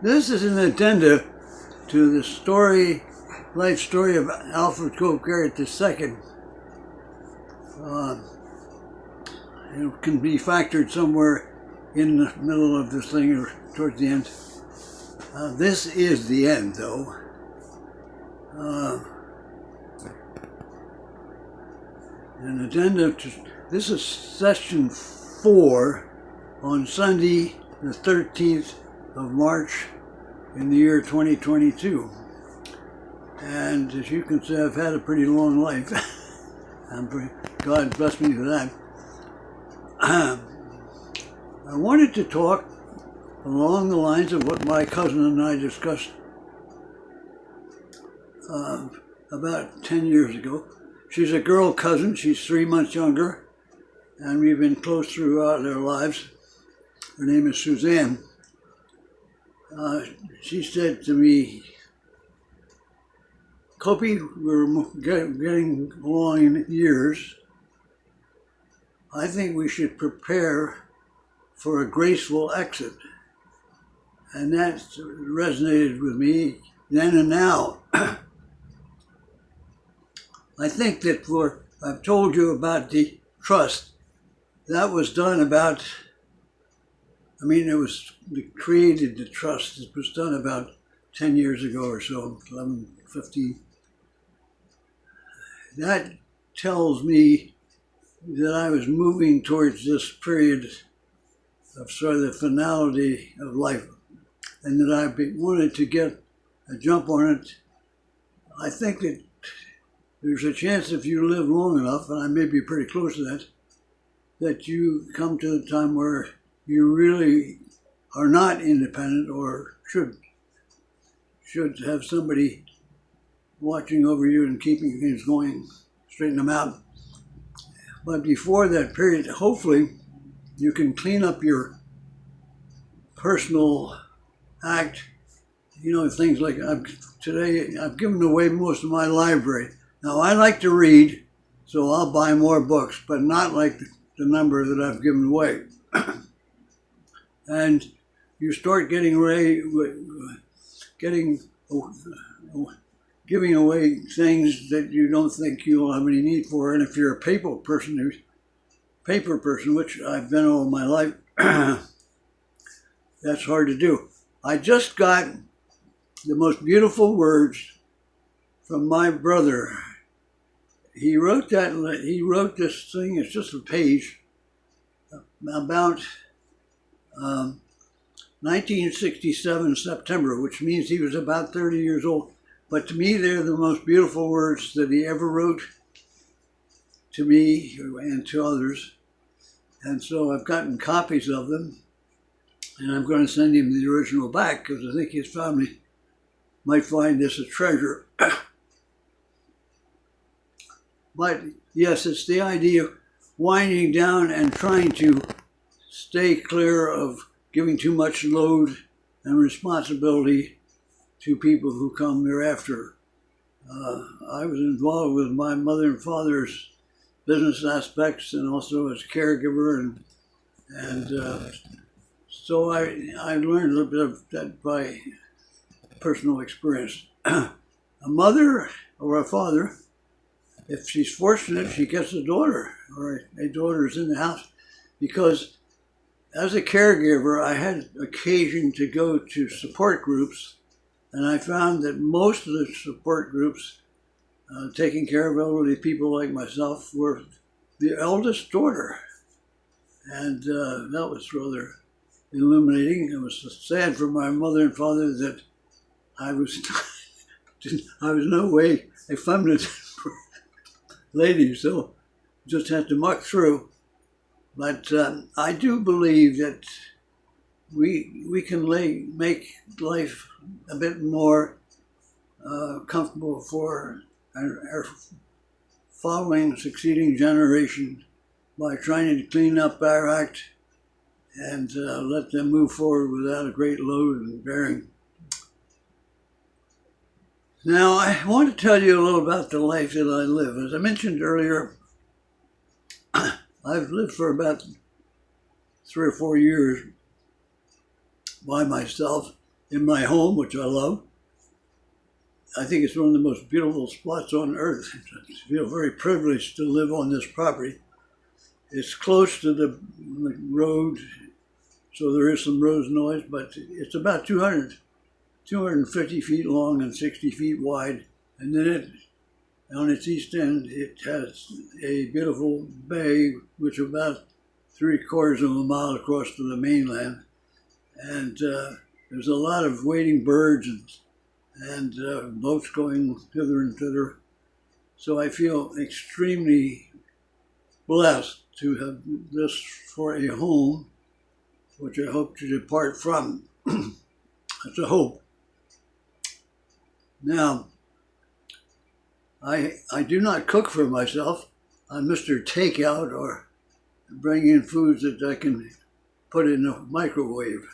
This is an addenda to the life story of Alfred Cope Garrett II. It can be factored somewhere in the middle of this thing or towards the end. This is the end, though. An addenda to this is session 4 on Sunday, the 13th of March in the year 2022. And as you can see, I've had a pretty long life. God bless me for that. I wanted to talk along the lines of what my cousin and I discussed about 10 years ago. She's a girl cousin. She's 3 months younger, and we've been close throughout our lives. Her name is Suzanne. She said to me, "Copy, we're getting along in years. I think we should prepare for a graceful exit." And that resonated with me then and now. I think that I've told you about the trust. That was done created the trust. It was done about 10 years ago or so, 11, 15. That tells me that I was moving towards this period of sort of the finality of life, and that I wanted to get a jump on it. I think that there's a chance if you live long enough, and I may be pretty close to that you come to the time where you really are not independent or should have somebody watching over you and keeping things going, straighten them out. But before that period, hopefully, you can clean up your personal act. Things like today I've given away most of my library. Now, I like to read, so I'll buy more books, but not like the number that I've given away. And you start giving away things that you don't think you'll have any need for. And if you're a paper person, which I've been all my life, that's hard to do. I just got the most beautiful words from my brother. He wrote this thing. It's just a page about 1967 September, which means he was about 30 years old. But to me, they're the most beautiful words that he ever wrote to me and to others. And so I've gotten copies of them, and I'm going to send him the original back because I think his family might find this a treasure. But yes, it's the idea of winding down and trying to stay clear of giving too much load and responsibility to people who come thereafter. I was involved with my mother and father's business aspects and also as caregiver, and so I learned a little bit of that by personal experience. A mother or a father, if she's fortunate, she gets a daughter, or a daughter is in the house, because as a caregiver, I had occasion to go to support groups, and I found that most of the support groups taking care of elderly people like myself were the eldest daughter. And that was rather illuminating. It was sad for my mother and father that I was no way a feminine lady, so just had to muck through. But I do believe that we can make life a bit more comfortable for our following, succeeding generation by trying to clean up our act and let them move forward without a great load and bearing. Now, I want to tell you a little about the life that I live. As I mentioned earlier, I've lived for about 3 or 4 years by myself, in my home, which I love. I think it's one of the most beautiful spots on earth. I feel very privileged to live on this property. It's close to the road, so there is some road noise, but it's about 250 feet long and 60 feet wide. And then on its east end, it has a beautiful bay, which is about 3/4 of a mile across to the mainland. And there's a lot of wading birds and boats going hither and thither. So I feel extremely blessed to have this for a home, which I hope to depart from. That's a hope. Now, I do not cook for myself. I'm Mr. Takeout, or bring in foods that I can put in the microwave.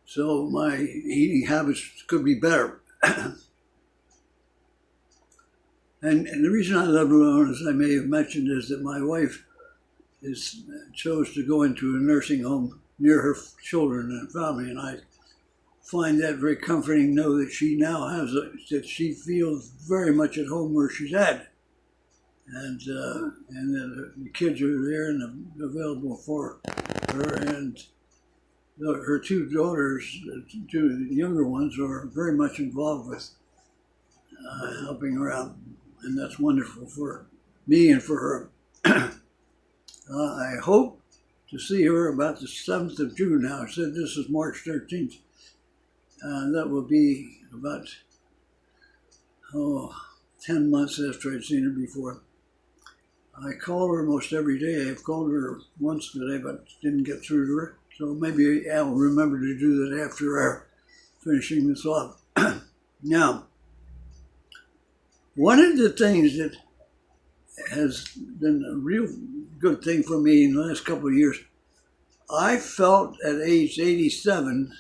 So my eating habits could be better. And the reason I live alone, as I may have mentioned, is that my wife chose to go into a nursing home near her children and family, and I find that very comforting. Know that she now has that she feels very much at home where she's at, and that the kids are there and available for her, and her two daughters, two younger ones, are very much involved with helping her out, and that's wonderful for me and for her. I hope to see her about the 7th of June now. I said this is March 13th. That will be about 10 months after I'd seen her before. I call her most every day. I've called her once today, but didn't get through to her. So maybe I'll remember to do that after our finishing this off. Now, one of the things that has been a real good thing for me in the last couple of years, I felt at age 87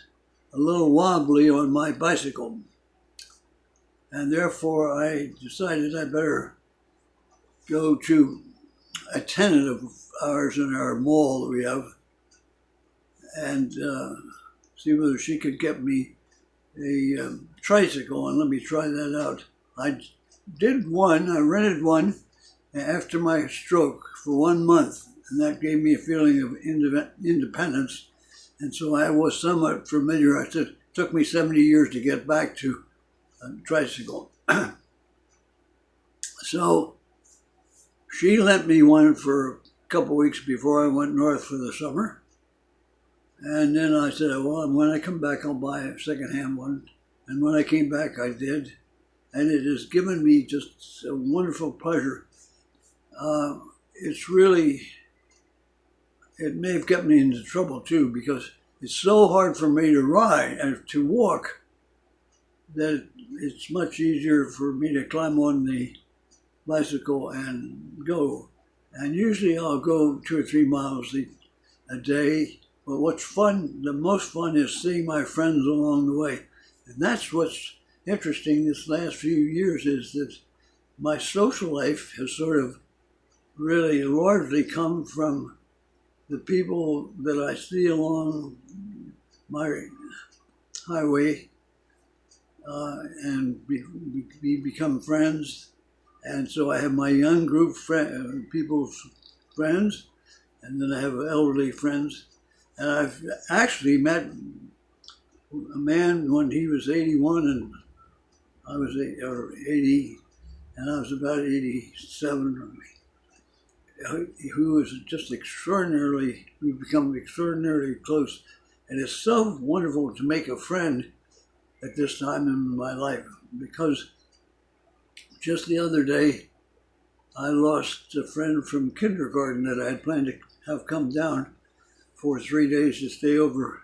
a little wobbly on my bicycle. And therefore I decided I better go to a tenant of ours in our mall that we have and see whether she could get me a tricycle and let me try that out. I rented one after my stroke for 1 month, and that gave me a feeling of independence. And so I was somewhat familiar. It took me 70 years to get back to a tricycle. So she lent me one for a couple weeks before I went north for the summer. And then I said, well, when I come back, I'll buy a secondhand one. And when I came back, I did. And it has given me just a wonderful pleasure. It may have kept me into trouble too, because it's so hard for me to ride and to walk that it's much easier for me to climb on the bicycle and go. And usually I'll go 2 or 3 miles a day. But what's fun, the most fun, is seeing my friends along the way. And that's what's interesting this last few years, is that my social life has sort of really largely come from the people that I see along my highway, and we become friends. And so I have my young group people's friends, and then I have elderly friends. And I've actually met a man when he was 81 and I was 80, and I was about 87, who is just we've become extraordinarily close. And it's so wonderful to make a friend at this time in my life, because just the other day, I lost a friend from kindergarten that I had planned to have come down for 3 days to stay over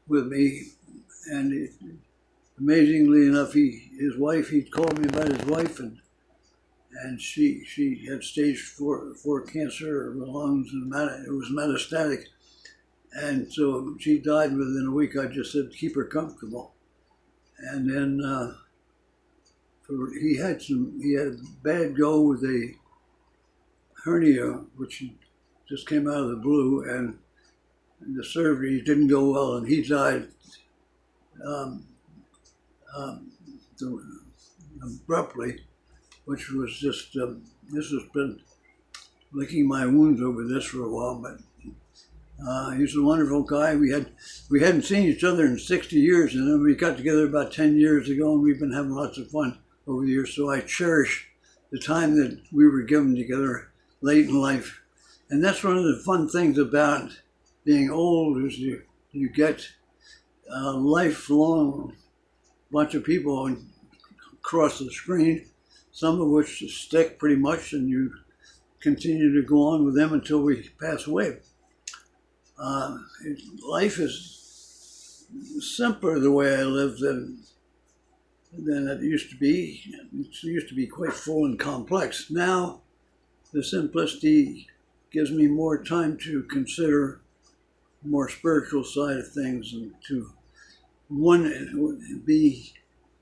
with me. And amazingly enough, he'd called me about his wife, and she had stage 4 cancer of the lungs, and it was metastatic. And so she died within a week. I just said, keep her comfortable. And then he had a bad go with a hernia, which just came out of the blue, and the surgery didn't go well, and he died um, um, abruptly, which was just, this has been licking my wounds over this for a while, but he's a wonderful guy. We hadn't seen each other in 60 years, and then we got together about 10 years ago, and we've been having lots of fun over the years. So I cherish the time that we were given together late in life. And that's one of the fun things about being old is you get a lifelong bunch of people across the screen, some of which stick pretty much, and you continue to go on with them until we pass away. Life is simpler the way I live than it used to be. It used to be quite full and complex. Now, the simplicity gives me more time to consider the more spiritual side of things and to be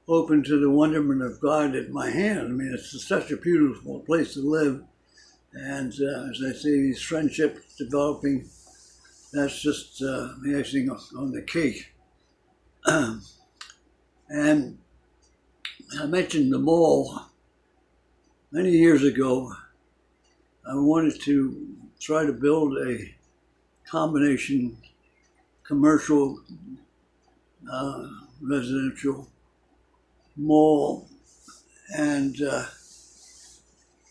open to the wonderment of God at my hand. I mean, it's such a beautiful place to live. And as I say, these friendships developing, that's just the icing on the cake. And I mentioned the mall. Many years ago, I wanted to try to build a combination commercial residential mall, and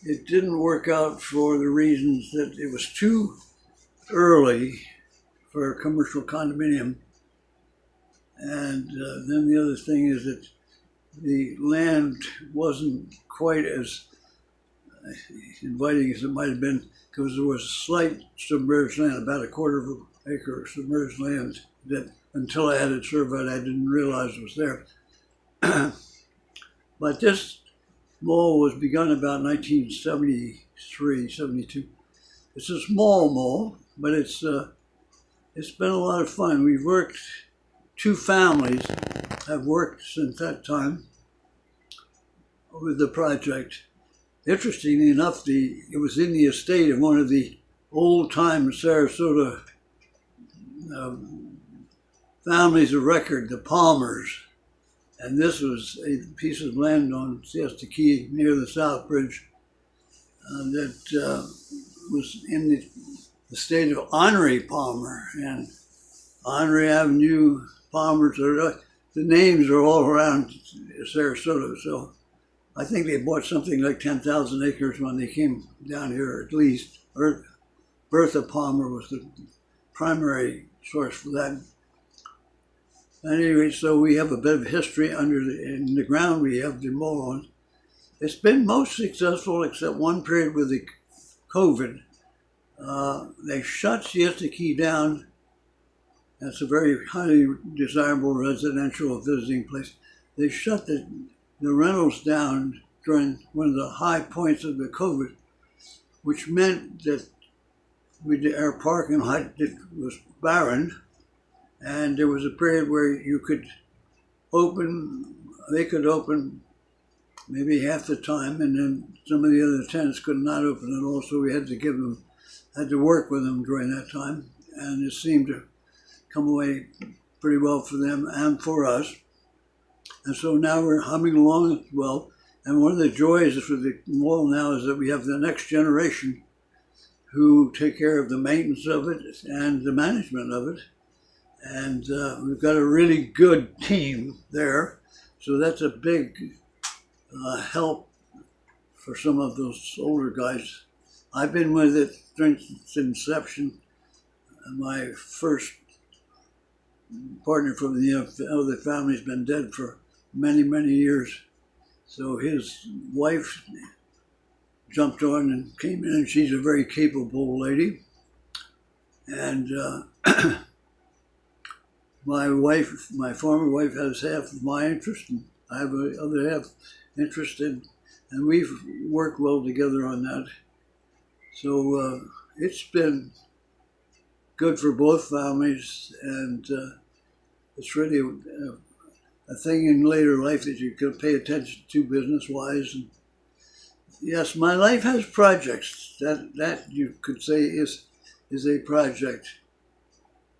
it didn't work out for the reasons that it was too early for a commercial condominium. And then the other thing is that the land wasn't quite as inviting as it might have been, because there was slight submerged land, about a quarter of an acre of submerged land that until I had it surveyed, I didn't realize was there. But this mall was begun about 1973, 72. It's a small mall, but it's been a lot of fun. We've worked, two families have worked since that time with the project. Interestingly enough, it was in the estate of one of the old-time Sarasota families of record, the Palmers. And this was a piece of land on Siesta Key near the South Bridge that was in the estate of Henri Palmer. And Henri Avenue, Palmers, the names are all around Sarasota. So I think they bought something like 10,000 acres when they came down here, at least. Bertha Palmer was the primary source for that. Anyway, so we have a bit of history in the ground we have the mall on. It's been most successful except one period with the COVID. They shut Siesta Key down. That's a very highly desirable residential visiting place. They shut the rentals down during one of the high points of the COVID, which meant that our parking lot was barren. And there was a period where they could open maybe half the time, and then some of the other tenants could not open at all, so we had to work with them during that time, and it seemed to come away pretty well for them and for us. And so now we're humming along well, and one of the joys for the mall now is that we have the next generation who take care of the maintenance of it and the management of it. And we've got a really good team there. So that's a big help for some of those older guys. I've been with it since inception. My first partner from the other family's been dead for many, many years. So his wife jumped on and came in, and she's a very capable lady. And my former wife has half of my interest, and I have the other half interest in, and we've worked well together on that. So it's been good for both families, and it's really a thing in later life that you can pay attention to business-wise. And yes, my life has projects. That you could say is a project.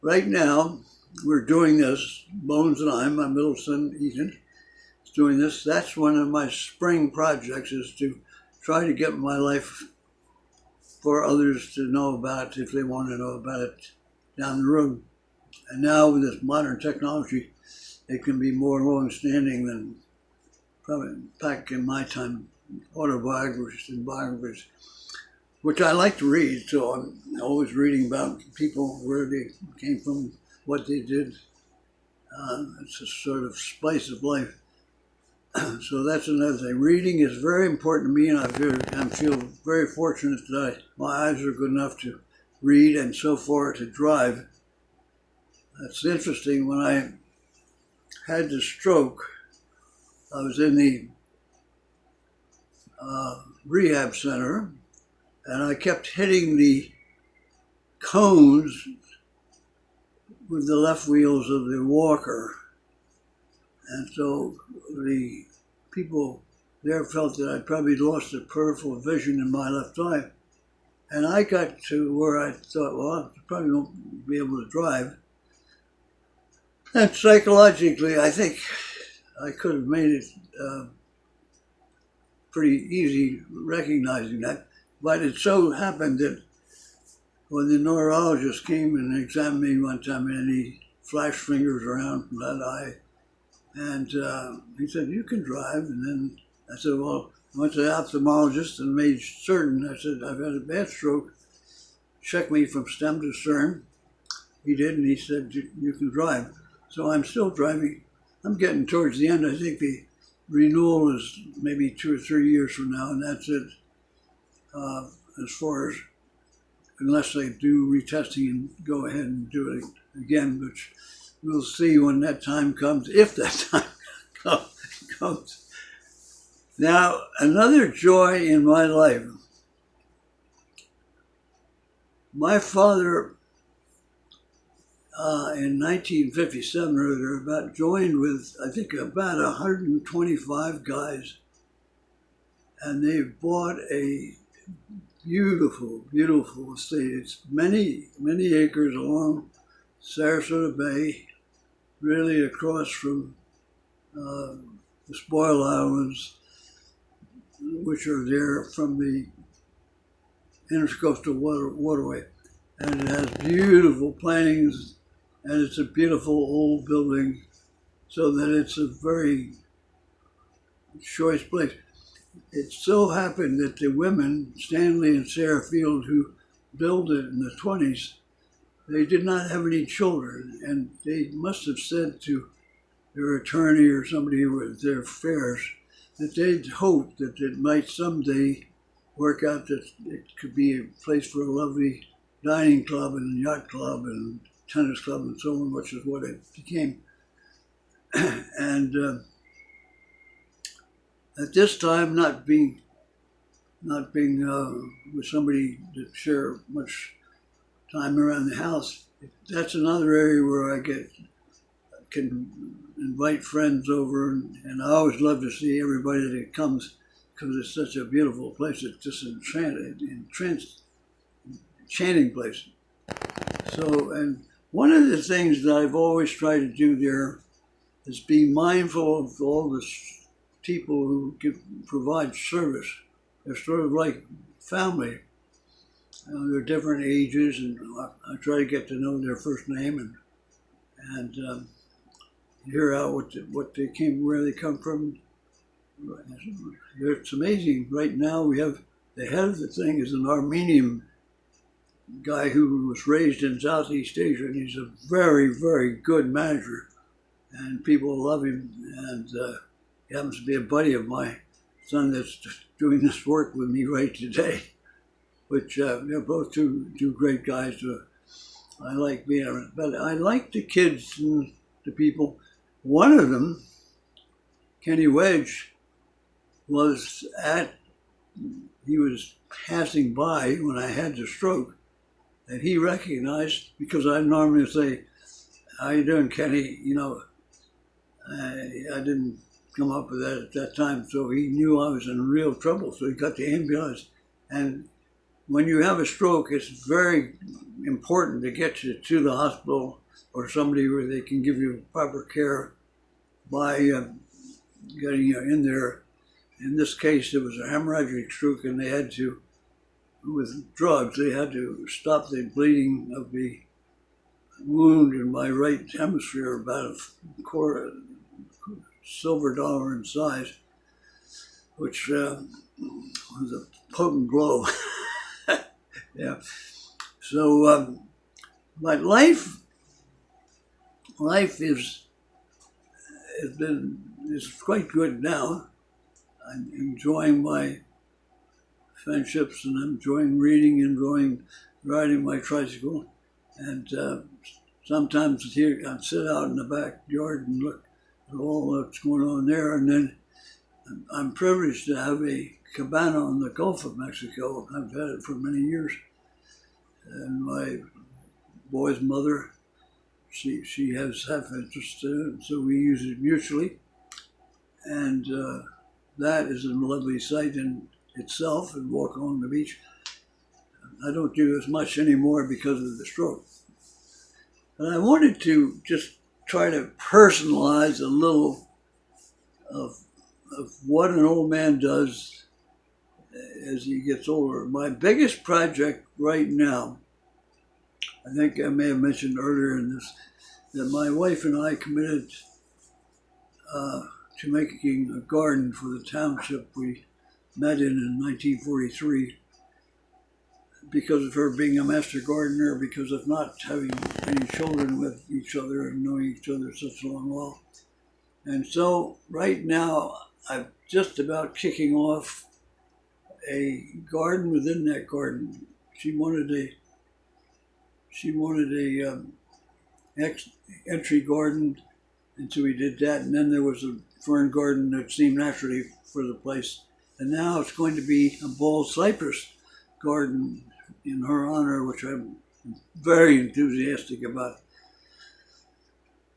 Right now, we're doing this, Bones and I, my middle son Ethan, is doing this. That's one of my spring projects, is to try to get my life for others to know about if they want to know about it down the road. And now with this modern technology, it can be more long-standing than probably back in my time, autobiographies and biographies, which I like to read. So I'm always reading about people, where they came from, what they did. It's a sort of spice of life. So that's another thing. Reading is very important to me, and I feel very fortunate that my eyes are good enough to read, and so far to drive. That's interesting. When I had the stroke, I was in the rehab center, and I kept hitting the cones with the left wheels of the walker. And so the people there felt that I'd probably lost the peripheral vision in my left eye. And I got to where I thought, well, I probably won't be able to drive. And psychologically, I think I could have made it pretty easy recognizing that. But it so happened that when the neurologist came and examined me one time, and he flashed fingers around from that eye, and he said, "You can drive." And then I said, "Well," I went to the ophthalmologist and made certain. I said, "I've had a bad stroke. Check me from stem to stern." He did, and he said, "You can drive." So I'm still driving. I'm getting towards the end. I think the renewal is maybe 2 or 3 years from now, and that's it. As far as, unless they do retesting and go ahead and do it again, which we'll see when that time comes, if that time comes. Now, another joy in my life. My father, in 1957 or thereabout, joined with, I think, about 125 guys, and they bought a beautiful, beautiful estate. It's many, many acres along Sarasota Bay, really across from the Spoil Islands, which are there from the Intercoastal Waterway. And it has beautiful plantings, and it's a beautiful old building, so that it's a very choice place. It so happened that the women, Stanley and Sarah Field, who built it in the 20s, they did not have any children, and they must have said to their attorney or somebody with their affairs that they'd hoped that it might someday work out that it could be a place for a lovely dining club and yacht club and tennis club and so on, which is what it became. And at this time, not being with somebody to share much time around the house, that's another area where I can invite friends over, and I always love to see everybody that comes, because it's such a beautiful place. It's just enchanting place. So, and one of the things that I've always tried to do there is be mindful of all the people who provide service. They're sort of like family. They're different ages, and I try to get to know their first name and hear out what they came, where they come from. It's amazing. Right now, we have the head of the thing is an Armenian guy who was raised in Southeast Asia, and he's a very, very good manager, and people love him. And he happens to be a buddy of my son that's doing this work with me right today, which they're both two great guys. I like being around, but I like the kids and the people. One of them, Kenny Wedge, he was passing by when I had the stroke, and he recognized, because I normally say, "How you doing, Kenny?" You know, I didn't come up with that at that time, so he knew I was in real trouble, so he got the ambulance. And when you have a stroke, it's very important to get you to the hospital or somebody where they can give you proper care by getting you in there. In this case, it was a hemorrhagic stroke, and they had to, with drugs, they had to stop the bleeding of the wound in my right hemisphere, about a quarter silver dollar in size, which was a potent blow. Yeah. So, but life is quite good now. I'm enjoying my friendships, and I'm enjoying reading, enjoying riding my tricycle, and sometimes here I sit out in the backyard and look at all that's going on there, and then I'm privileged to have a cabana on the Gulf of Mexico. I've had it for many years, and my boy's mother, she has half interest in it, so we use it mutually, and that is a lovely sight in itself, and walk along the beach. I don't do as much anymore because of the stroke. But I wanted to just try to personalize a little of what an old man does as he gets older. My biggest project right now, I think I may have mentioned earlier in this, that my wife and I committed to making a garden for the township we met in 1943, because of her being a master gardener, because of not having any children with each other and knowing each other such a long while. And so right now, I'm just about kicking off a garden within that garden. She wanted a entry garden, and so we did that. And then there was a fern garden that seemed naturally for the place. And now it's going to be a bald cypress garden in her honor, which I'm very enthusiastic about.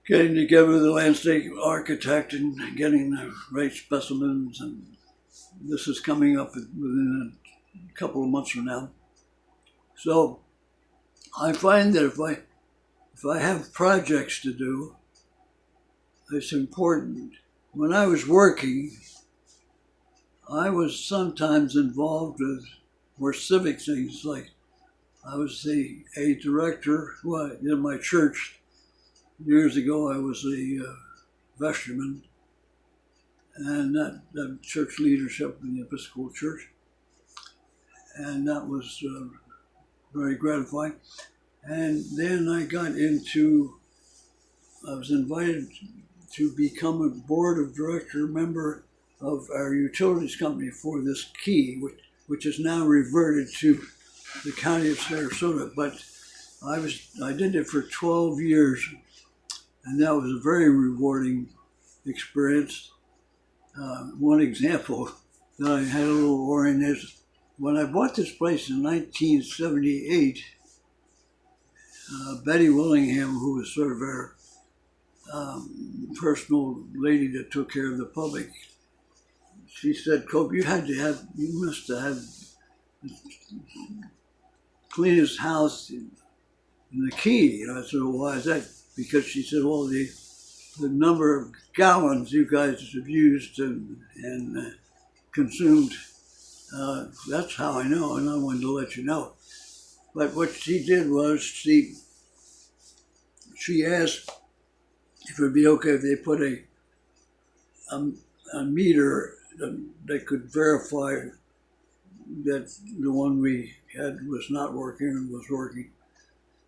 Getting together with the landscape architect and getting the right specimens, and this is coming up within a couple of months from now. So I find that if I have projects to do, it's important. When I was working, I was sometimes involved with more civic things, like I was a director in my church. Years ago, I was a vestryman, and that church leadership in the Episcopal Church, and that was very gratifying. And then I was invited to become a board of director member of our utilities company for this key, which is now reverted to the county of Sarasota. But I did it for 12 years, and that was a very rewarding experience. One example that I had a little oar in is when I bought this place in 1978, Betty Willingham, who was sort of our personal lady that took care of the public, she said, "Cope, you must have the cleanest house in the key." And I said, "Well, why is that?" Because she said, "Well, the number of gallons you guys have used and consumed, that's how I know," and I wanted to let you know. But what she did was she asked if it would be okay if they put a meter that could verify that the one we had was not working and was working.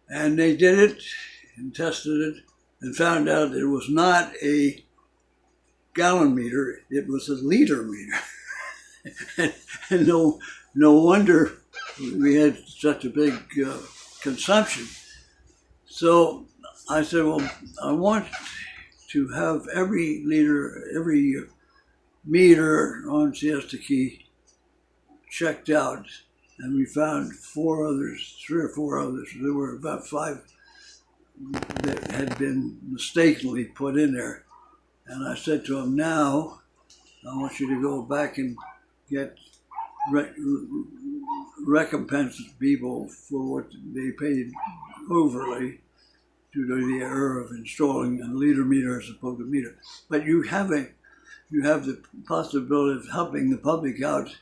And they did it and tested it and found out it was not a gallon meter, it was a liter meter. and no wonder we had such a big consumption. So I said, well, I want to have every meter on Siesta Key checked out, and we found 3 or 4 others. There were about 5 that had been mistakenly put in there. And I said to him, now I want you to go back and get recompense people for what they paid overly, due to the error of installing a liter meter as opposed to meter. But you have the possibility of helping the public out.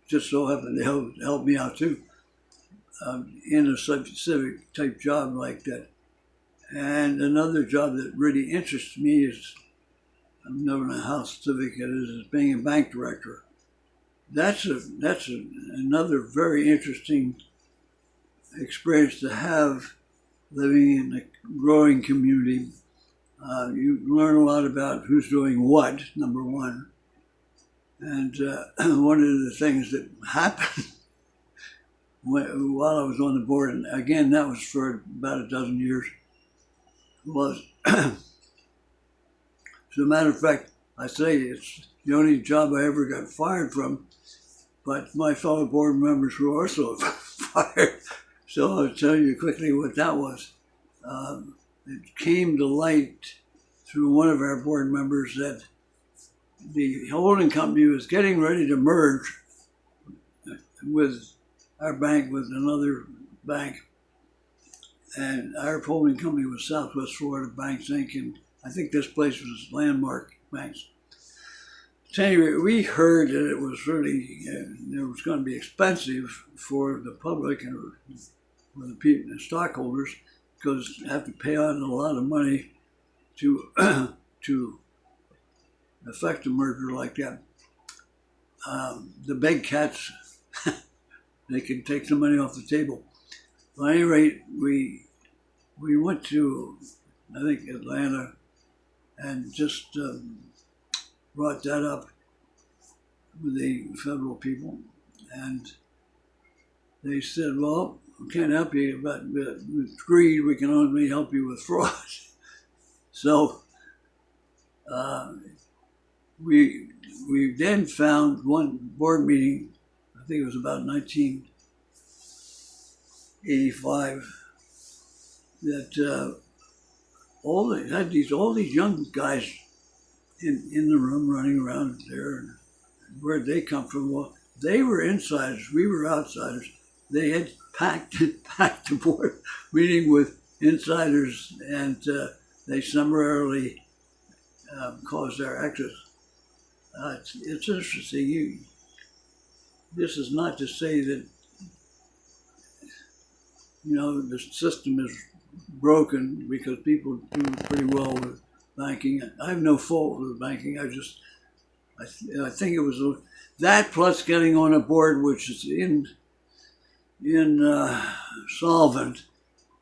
Just so happened to help me out too in a civic type job like that. And another job that really interests me is, I'm never know how civic it is being a bank director. That's another very interesting experience to have living in a growing community. You learn a lot about who's doing what, number one. And one of the things that happened while I was on the board, and again, that was for about a dozen years, was, as a matter of fact, I say it's the only job I ever got fired from, but my fellow board members were also fired. So I'll tell you quickly what that was. It came to light through one of our board members that the holding company was getting ready to merge with our bank with another bank. And our holding company was Southwest Florida Banks, Inc., and I think this place was Landmark Banks. So anyway, we heard that it was really, it was going to be expensive for the public and for the people, the stockholders, because you have to pay out a lot of money to affect a merger like that. The big cats, they can take some money off the table. At any rate, we went to, I think, Atlanta, and just brought that up with the federal people. And they said, well, we can't help you with greed, we can only help you with fraud. So we then found one board meeting, I think it was about 1985, that all these young guys in the room running around there. And where'd they come from? Well, they were insiders. We were outsiders. They had packed the board meeting with insiders, and they summarily caused our exit. It's interesting. This is not to say that the system is broken, because people do pretty well with banking. I have no fault with banking. I think it was that plus getting on a board which is solvent.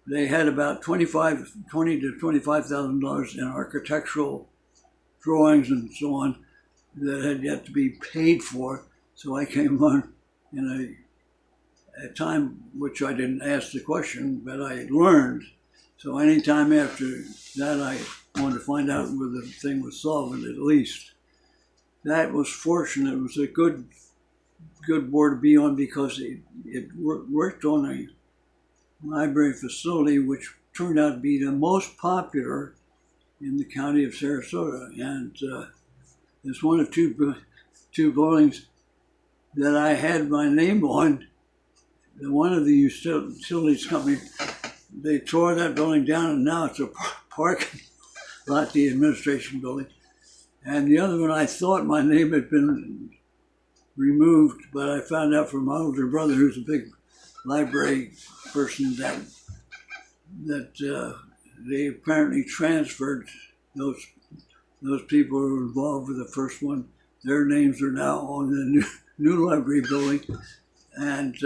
They had about $20,000 to $25,000 in architectural drawings and so on that had yet to be paid for. So I came on in a time which I didn't ask the question, but I learned. So any time after that, I wanted to find out whether the thing was solvent at least. That was fortunate. It was a good board to be on, because it worked on a library facility which turned out to be the most popular in the county of Sarasota. And it's one of two buildings that I had my name on. One of the utilities company, they tore that building down, and now it's a parking lot, the administration building. And the other one, I thought my name had been removed, but I found out from my older brother, who's a big library person, that they apparently transferred those people who were involved with the first one. Their names are now on the new library building, and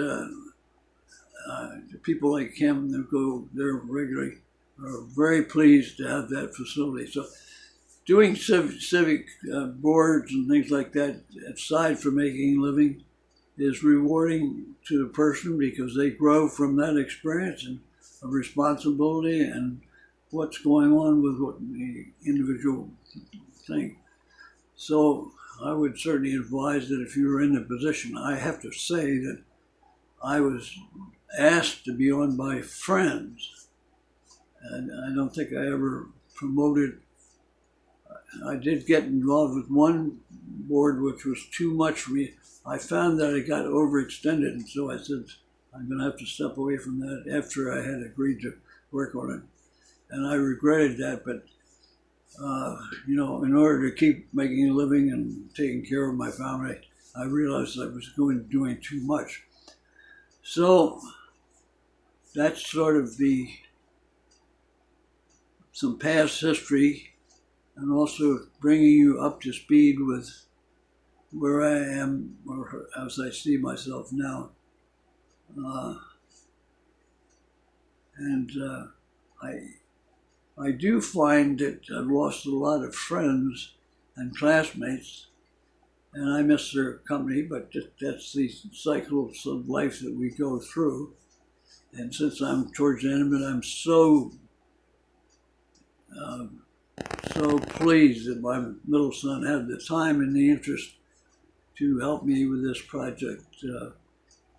people like him that go there regularly are very pleased to have that facility. So doing civic boards and things like that, aside from making a living, is rewarding to the person, because they grow from that experience and of responsibility and what's going on with what the individual thing. So I would certainly advise that if you were in the position, I have to say that I was asked to be on by friends, and I don't think I ever promoted. I did get involved with one board which was too much for me. I found that I got overextended, and so I said, I'm going to have to step away from that after I had agreed to work on it. and I regretted that. But you know, in order to keep making a living and taking care of my family, I realized I was doing too much. So that's sort of some past history, and also bringing you up to speed with where I am, or as I see myself now. I do find that I've lost a lot of friends and classmates, and I miss their company, but that's the cycles of life that we go through. And since I'm towards the end of it, I'm so pleased that my middle son had the time and the interest to help me with this project.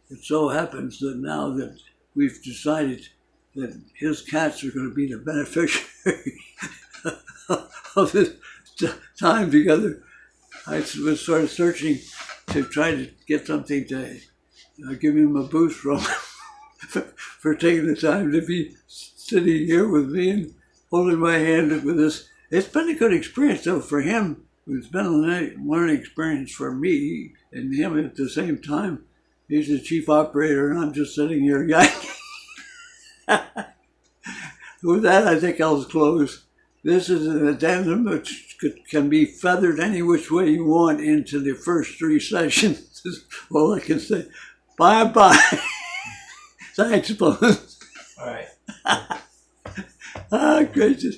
It so happens that now that we've decided that his cats are going to be the beneficiary of this time together, I was sort of searching to try to get something to give him a boost from for taking the time to be sitting here with me and holding my hand with this. It's been a good experience, though, for him. It's been a learning experience for me and him at the same time. He's the chief operator, and I'm just sitting here yakking. With that, I think I'll close. This is an addendum which can be feathered any which way you want into the first 3 sessions. All I can say. Bye-bye. Thanks, Bones. All right. Ah, gracious.